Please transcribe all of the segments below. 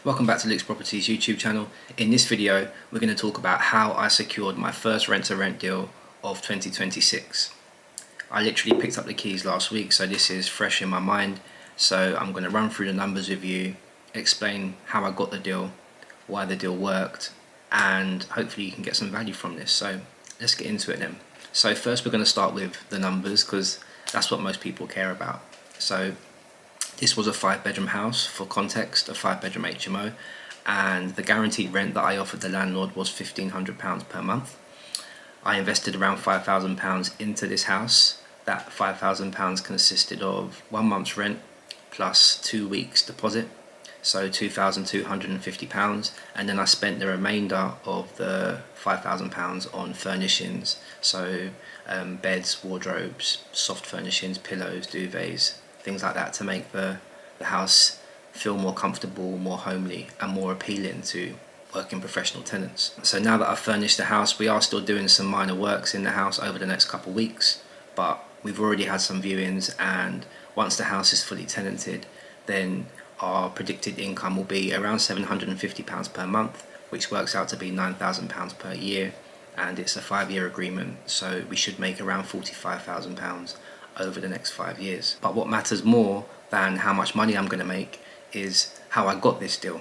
Welcome back to Luke's Properties YouTube channel. In this video, we're going to talk about how I secured my first rent-to-rent deal of 2026. I literally picked up the keys last week, so this is fresh in my mind. So I'm going to run through the numbers with you, explain how I got the deal, why the deal worked, and hopefully you can get some value from this. So let's get into it then. So first we're going to start with the numbers because that's what most people care about. So this was a 5-bedroom house, for context, a 5-bedroom HMO, and the guaranteed rent that I offered the landlord was £1,500 per month. I invested around £5,000 into this house. That £5,000 consisted of 1 month's rent plus 2 weeks deposit, so £2,250, and then I spent the remainder of the £5,000 on furnishings, so beds, wardrobes, soft furnishings, pillows, duvets, things like that, to make the house feel more comfortable, more homely, and more appealing to working professional tenants. So now that I've furnished the house, we are still doing some minor works in the house over the next couple of weeks, but we've already had some viewings, and once the house is fully tenanted, then our predicted income will be around £750 per month, which works out to be £9,000 per year, and it's a 5-year agreement, so we should make around £45,000 over the next 5 years. But what matters more than how much money I'm going to make is how I got this deal.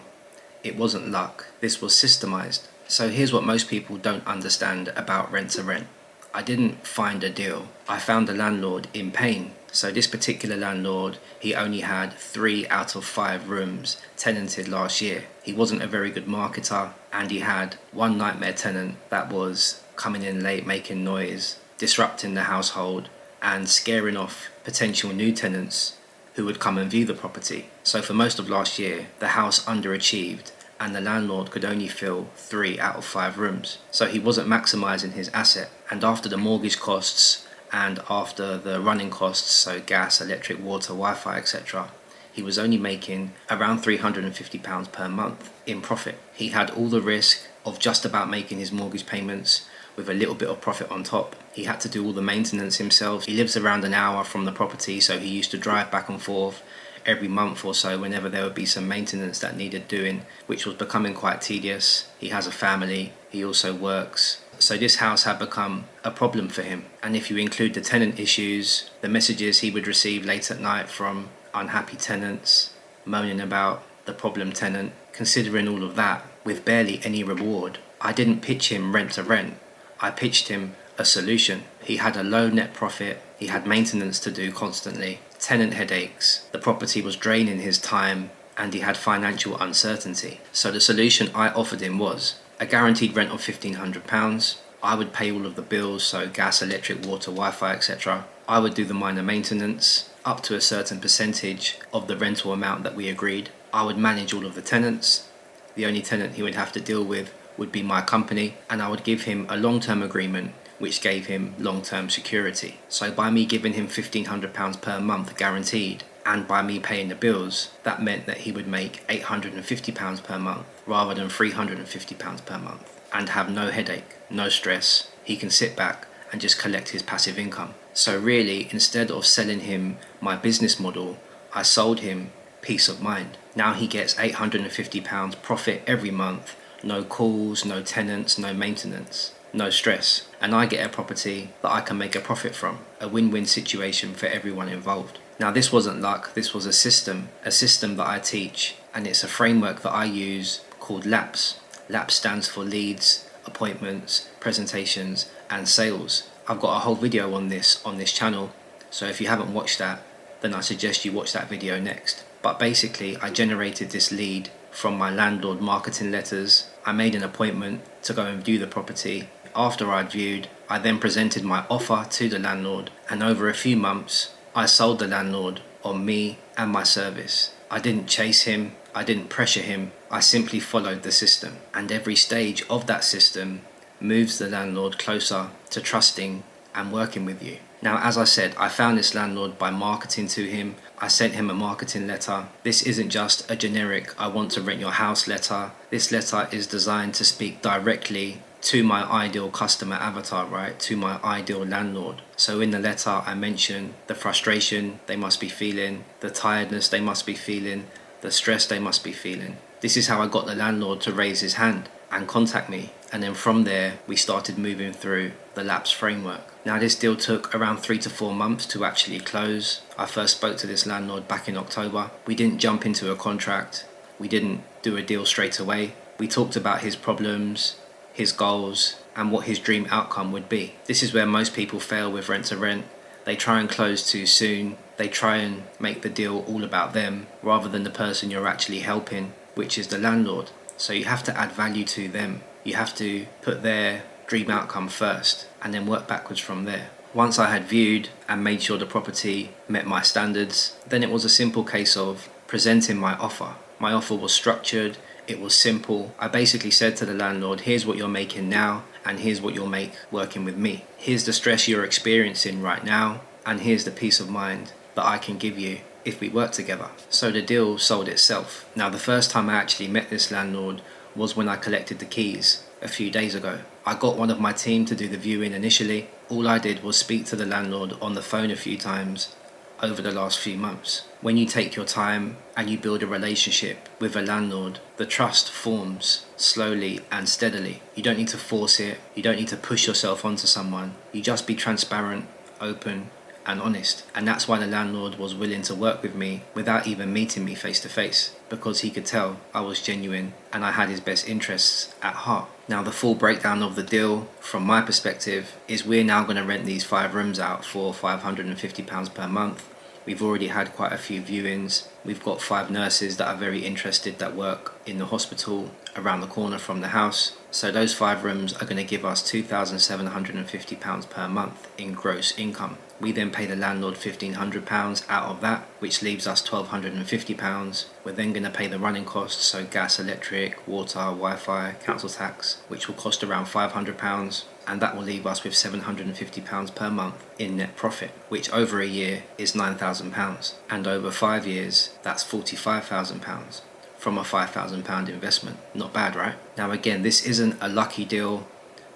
It wasn't luck, this was systemized. So here's what most people don't understand about rent to rent. I didn't find a deal, I found a landlord in pain. So this particular landlord, he only had 3 out of 5 rooms tenanted last year. He wasn't a very good marketer, and he had one nightmare tenant that was coming in late, making noise, disrupting the household, and scaring off potential new tenants who would come and view the property. So for most of last year, the house underachieved, and the landlord could only fill 3 out of 5 rooms. So he wasn't maximising his asset, and after the mortgage costs and after the running costs, so gas, electric, water, Wi-Fi, etc., he was only making around £350 per month in profit. He had all the risk of just about making his mortgage payments with a little bit of profit on top. He had to do all the maintenance himself. He lives around an hour from the property, so he used to drive back and forth every month or so whenever there would be some maintenance that needed doing, which was becoming quite tedious. He has a family, he also works. So this house had become a problem for him. And if you include the tenant issues, the messages he would receive late at night from unhappy tenants, moaning about the problem tenant, considering all of that with barely any reward, I didn't pitch him rent to rent. I pitched him a solution. He had a low net profit, he had maintenance to do constantly, tenant headaches, the property was draining his time, and he had financial uncertainty. So the solution I offered him was a guaranteed rent of £1,500. I would pay all of the bills, so gas, electric, water, Wi-Fi, etc. I would do the minor maintenance up to a certain percentage of the rental amount that we agreed. I would manage all of the tenants. The only tenant he would have to deal with would be my company, and I would give him a long-term agreement which gave him long-term security. So by me giving him £1,500 per month guaranteed, and by me paying the bills, that meant that he would make £850 per month rather than £350 per month, and have no headache, no stress. He can sit back and just collect his passive income. So really, instead of selling him my business model, I sold him peace of mind. Now he gets £850 profit every month, no calls, no tenants, no maintenance, no stress. And I get a property that I can make a profit from. A win-win situation for everyone involved. Now this wasn't luck, this was a system that I teach, and it's a framework that I use called LAPS. LAPS stands for leads, appointments, presentations, and sales. I've got a whole video on this channel, so if you haven't watched that, then I suggest you watch that video next. But basically, I generated this lead from my landlord marketing letters. I made an appointment to go and view the property. After I'd viewed, I then presented my offer to the landlord, and over a few months, I sold the landlord on me and my service. I didn't chase him, I didn't pressure him, I simply followed the system. And every stage of that system moves the landlord closer to trusting and working with you. Now, as I said, I found this landlord by marketing to him. I sent him a marketing letter. This isn't just a generic "I want to rent your house" letter. This letter is designed to speak directly to my ideal customer avatar, right? To my ideal landlord. So in the letter, I mention the frustration they must be feeling, the tiredness they must be feeling, the stress they must be feeling, This is how I got the landlord to raise his hand and contact me, and then from there we started moving through the lapse framework. Now this deal took around 3 to 4 months to actually close. I first spoke to this landlord back in October. We didn't jump into a contract, we didn't do a deal straight away. We talked about his problems, his goals, and what his dream outcome would be. This is where most people fail with rent to rent. They try and close too soon. They try and make the deal all about them rather than the person you're actually helping, which is the landlord. So you have to add value to them. You have to put their dream outcome first and then work backwards from there. Once I had viewed and made sure the property met my standards, then it was a simple case of presenting my offer. My offer was structured, it was simple. I basically said to the landlord, here's what you're making now and here's what you'll make working with me. Here's the stress you're experiencing right now and here's the peace of mind that I can give you if we work together. So the deal sold itself. Now the first time I actually met this landlord was when I collected the keys a few days ago. I got one of my team to do the viewing initially. All I did was speak to the landlord on the phone a few times over the last few months. When you take your time and you build a relationship with a landlord, the trust forms slowly and steadily. You don't need to force it. You don't need to push yourself onto someone. You just be transparent, open, and honest. And that's why the landlord was willing to work with me without even meeting me face to face, because he could tell I was genuine and I had his best interests at heart. Now the full breakdown of the deal from my perspective is we're now going to rent these 5 rooms out for £550 per month. We've already had quite a few viewings. We've got 5 nurses that are very interested that work in the hospital around the corner from the house. So those 5 rooms are going to give us £2,750 per month in gross income. We then pay the landlord £1,500 out of that, which leaves us £1,250. We're then going to pay the running costs, so gas, electric, water, Wi-Fi, council tax, which will cost around £500. And that will leave us with £750 per month in net profit, which over a year is £9,000. And over 5 years, that's £45,000 from a £5,000 investment. Not bad, right? Now again, this isn't a lucky deal.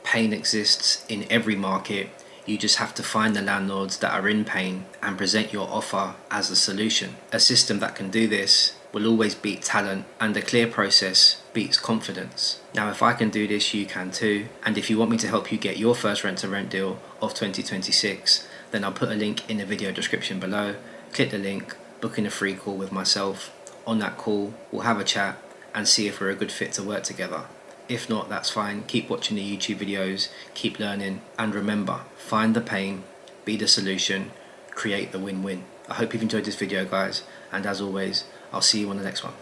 Pain exists in every market. You just have to find the landlords that are in pain and present your offer as a solution. A system that can do this will always beat talent, and a clear process beats confidence. Now if I can do this, you can too. And if you want me to help you get your first rent to rent deal of 2026, then I'll put a link in the video description below. Click the link, book in a free call with myself. On that call, we'll have a chat and see if we're a good fit to work together. If not, that's fine. Keep watching the YouTube videos, keep learning, and remember, find the pain, be the solution, create the win-win. I hope you've enjoyed this video, guys, and as always, I'll see you on the next one.